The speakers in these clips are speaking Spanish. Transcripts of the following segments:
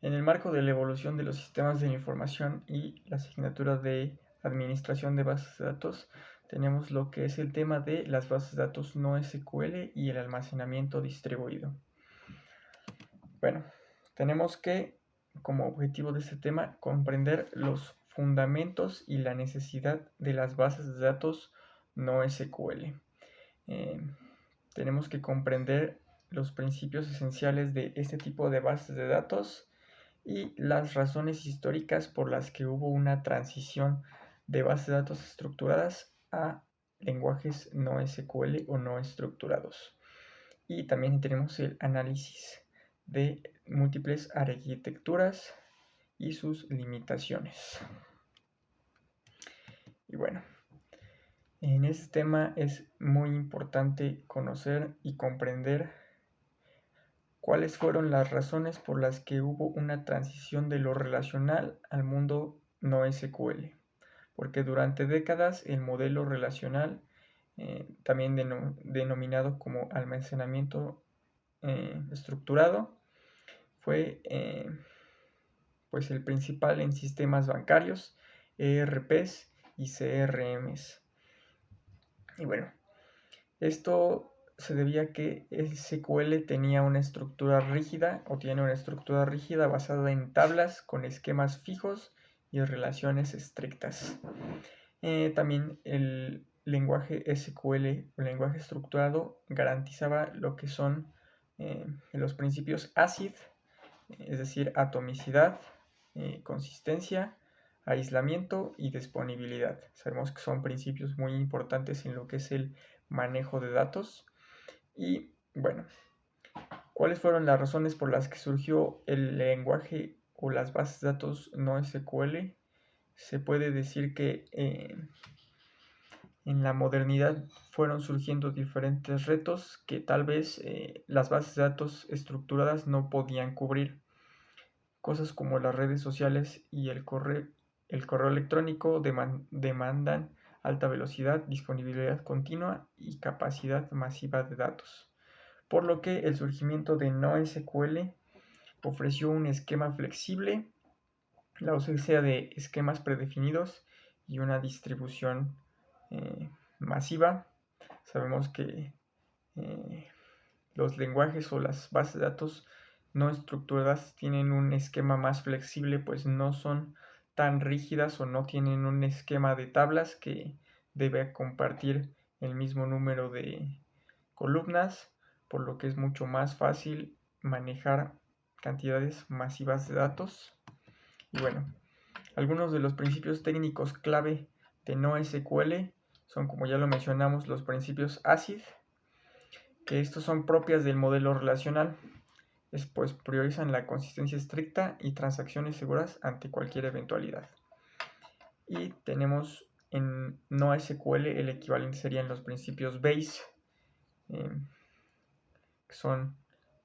En el marco de la evolución de los sistemas de la información y la asignatura de administración de bases de datos, tenemos lo que es el tema de las bases de datos no SQL y el almacenamiento distribuido. Bueno, tenemos que, como objetivo de este tema, comprender los fundamentos y la necesidad de las bases de datos no SQL. Tenemos que comprender los principios esenciales de este tipo de bases de datos y las razones históricas por las que hubo una transición de bases de datos estructuradas a lenguajes no SQL o no estructurados. Y también tenemos el análisis de múltiples arquitecturas y sus limitaciones. Y bueno, en este tema es muy importante conocer y comprender cuáles fueron las razones por las que hubo una transición de lo relacional al mundo no SQL. Porque durante décadas el modelo relacional, también denominado como almacenamiento estructurado, fue pues el principal en sistemas bancarios, ERPs y CRMs. Y bueno, esto se debía a que el SQL tenía una estructura rígida o tiene una estructura rígida basada en tablas con esquemas fijos y relaciones estrictas. También el lenguaje SQL, el lenguaje estructurado, garantizaba lo que son los principios ACID, es decir, atomicidad, consistencia, aislamiento y disponibilidad. Sabemos que son principios muy importantes en lo que es el manejo de datos. Y bueno, ¿cuáles fueron las razones por las que surgió el lenguaje o las bases de datos no SQL? Se puede decir que en la modernidad fueron surgiendo diferentes retos que tal vez las bases de datos estructuradas no podían cubrir. Cosas como las redes sociales y el correo electrónico demandan alta velocidad, disponibilidad continua y capacidad masiva de datos. Por lo que el surgimiento de NoSQL ofreció un esquema flexible, la ausencia de esquemas predefinidos y una distribución masiva. Sabemos que los lenguajes o las bases de datos no estructuradas tienen un esquema más flexible, pues no son tan rígidas o no tienen un esquema de tablas que debe compartir el mismo número de columnas, por lo que es mucho más fácil manejar cantidades masivas de datos. Y bueno, algunos de los principios técnicos clave de NoSQL son, como ya lo mencionamos, los principios ACID, que estos son propias del modelo relacional. Después priorizan la consistencia estricta y transacciones seguras ante cualquier eventualidad. Y tenemos en NoSQL el equivalente serían los principios BASE, que son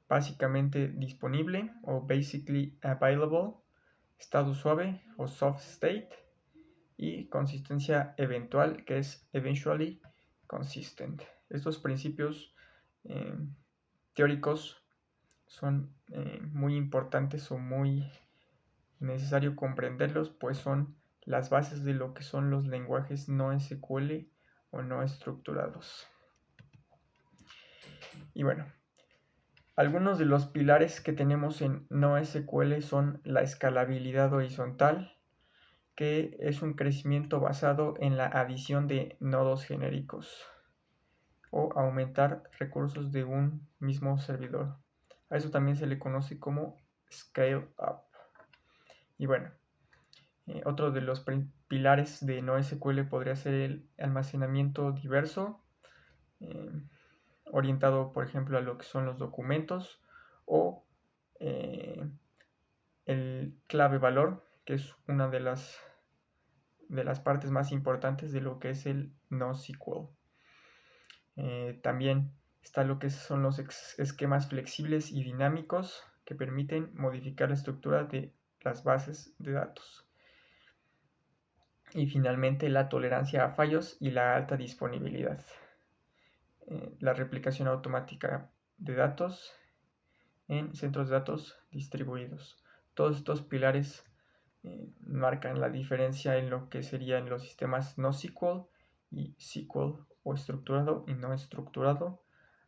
básicamente disponible o basically available, estado suave o soft state, y consistencia eventual, que es eventually consistent. Estos principios teóricos son muy importantes o muy necesario comprenderlos, pues son las bases de lo que son los lenguajes no SQL o no estructurados. Y bueno, algunos de los pilares que tenemos en NoSQL son la escalabilidad horizontal, que es un crecimiento basado en la adición de nodos genéricos o aumentar recursos de un mismo servidor. A eso también se le conoce como scale up. Y bueno, otro de los pilares de NoSQL podría ser el almacenamiento diverso, orientado por ejemplo a lo que son los documentos, o el clave valor, que es una de las partes más importantes de lo que es el NoSQL. También está lo que son los esquemas flexibles y dinámicos que permiten modificar la estructura de las bases de datos. Y finalmente la tolerancia a fallos y la alta disponibilidad. La replicación automática de datos en centros de datos distribuidos. Todos estos pilares marcan la diferencia en lo que serían los sistemas NoSQL y SQL, o estructurado y no estructurado,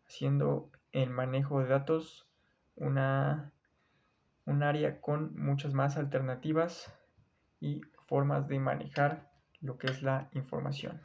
haciendo el manejo de datos un área con muchas más alternativas y formas de manejar lo que es la información.